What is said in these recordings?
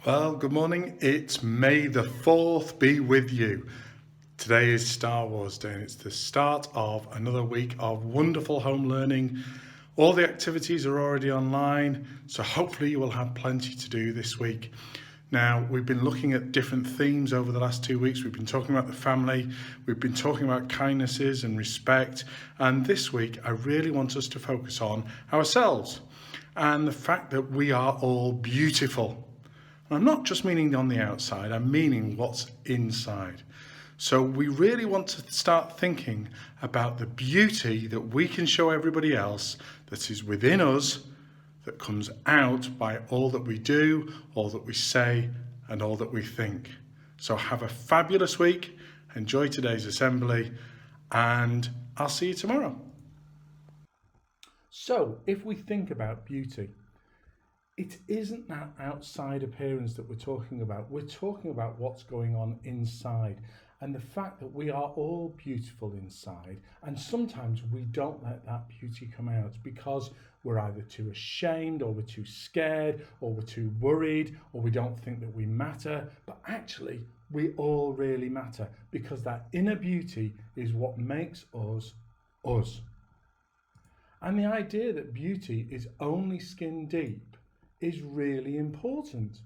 Well, good morning. It's May the 4th be with you. Today is Star Wars Day and it's the start of another week of wonderful home learning. All the activities are already online, so hopefully you will have plenty to do this week. Now, we've been looking at different themes over the last 2 weeks. We've been talking about the family, we've been talking about kindnesses and respect, and this week I really want us to focus on ourselves and the fact that we are all beautiful. I'm not just meaning on the outside, I'm meaning what's inside. So we really want to start thinking about the beauty that we can show everybody else that is within us, that comes out by all that we do, all that we say, and all that we think. So have a fabulous week, enjoy today's assembly, and I'll see you tomorrow. So, if we think about beauty, it isn't that outside appearance that we're talking about. We're talking about what's going on inside and the fact that we are all beautiful inside. And sometimes we don't let that beauty come out because we're either too ashamed or we're too scared or we're too worried or we don't think that we matter. But actually, we all really matter because that inner beauty is what makes us us. And the idea that beauty is only skin deep is really important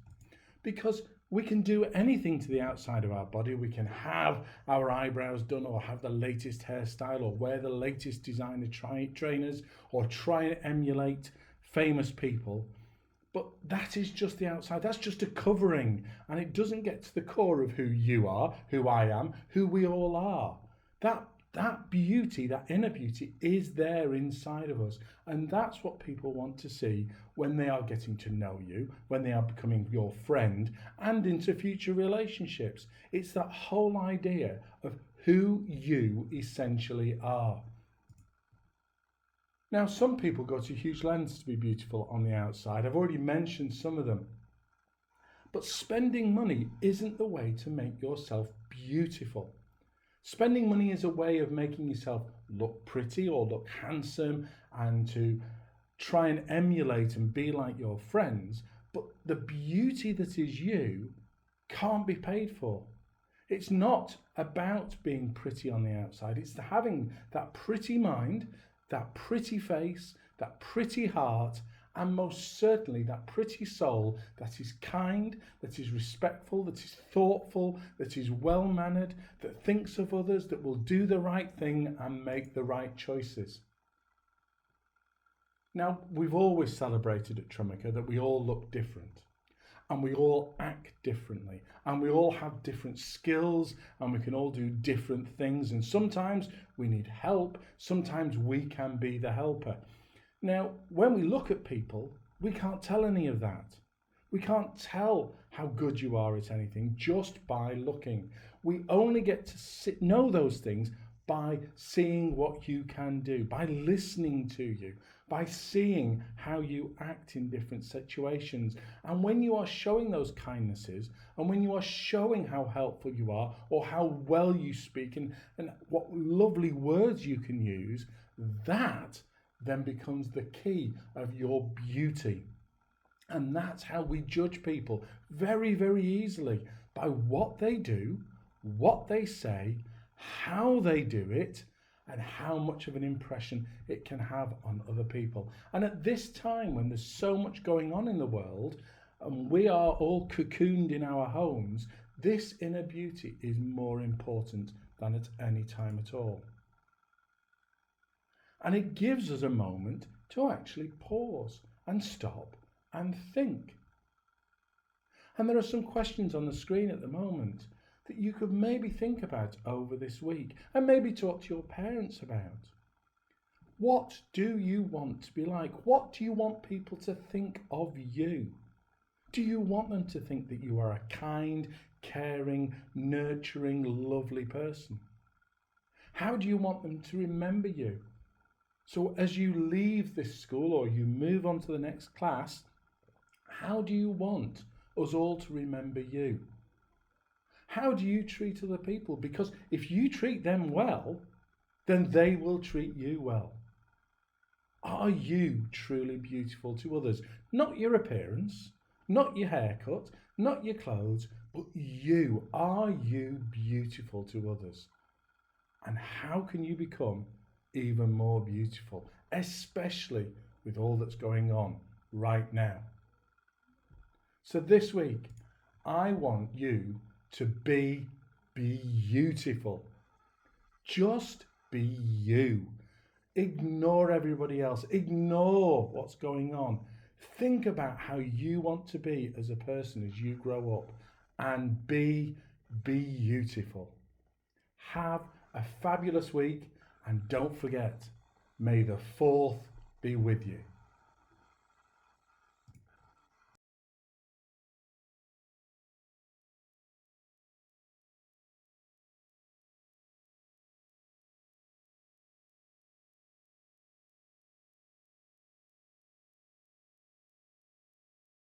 because we can do anything to the outside of our body. We can have our eyebrows done or have the latest hairstyle or wear the latest designer trainers or try and emulate famous people. But that is just the outside. That's just a covering, and it doesn't get to the core of who you are, who I am, who we all are. That beauty, that inner beauty, is there inside of us. And that's what people want to see when they are getting to know you, when they are becoming your friend, and into future relationships. It's that whole idea of who you essentially are. Now, some people go to huge lengths to be beautiful on the outside. I've already mentioned some of them. But spending money isn't the way to make yourself beautiful. Spending money is a way of making yourself look pretty or look handsome and to try and emulate and be like your friends. But the beauty that is you can't be paid for. It's not about being pretty on the outside. It's having that pretty mind, that pretty face, that pretty heart, and most certainly that pretty soul that is kind, that is respectful, that is thoughtful, that is well-mannered, that thinks of others, that will do the right thing and make the right choices. Now, we've always celebrated at Trumica that we all look different and we all act differently and we all have different skills and we can all do different things, and sometimes we need help, sometimes we can be the helper. Now, when we look at people, we can't tell any of that. We can't tell how good you are at anything just by looking. We only get to know those things by seeing what you can do, by listening to you, by seeing how you act in different situations. And when you are showing those kindnesses, and when you are showing how helpful you are, or how well you speak, and what lovely words you can use, that then becomes the key of your beauty. And that's how we judge people very, very easily, by what they do, what they say, how they do it, and how much of an impression it can have on other people. And at this time when there's so much going on in the world and we are all cocooned in our homes, this inner beauty is more important than at any time at all. And it gives us a moment to actually pause and stop and think. And there are some questions on the screen at the moment that you could maybe think about over this week and maybe talk to your parents about. What do you want to be like? What do you want people to think of you? Do you want them to think that you are a kind, caring, nurturing, lovely person? How do you want them to remember you? So as you leave this school or you move on to the next class, how do you want us all to remember you? How do you treat other people? Because if you treat them well, then they will treat you well. Are you truly beautiful to others? Not your appearance, Not your haircut, not your clothes, but you. Are you beautiful to others? And how can you become even more beautiful, especially with all that's going on right now? So this week, I want you to be beautiful. Just be you. Ignore everybody else. Ignore what's going on. Think about how you want to be as a person as you grow up and be beautiful. Have a fabulous week and don't forget, may the 4th be with you.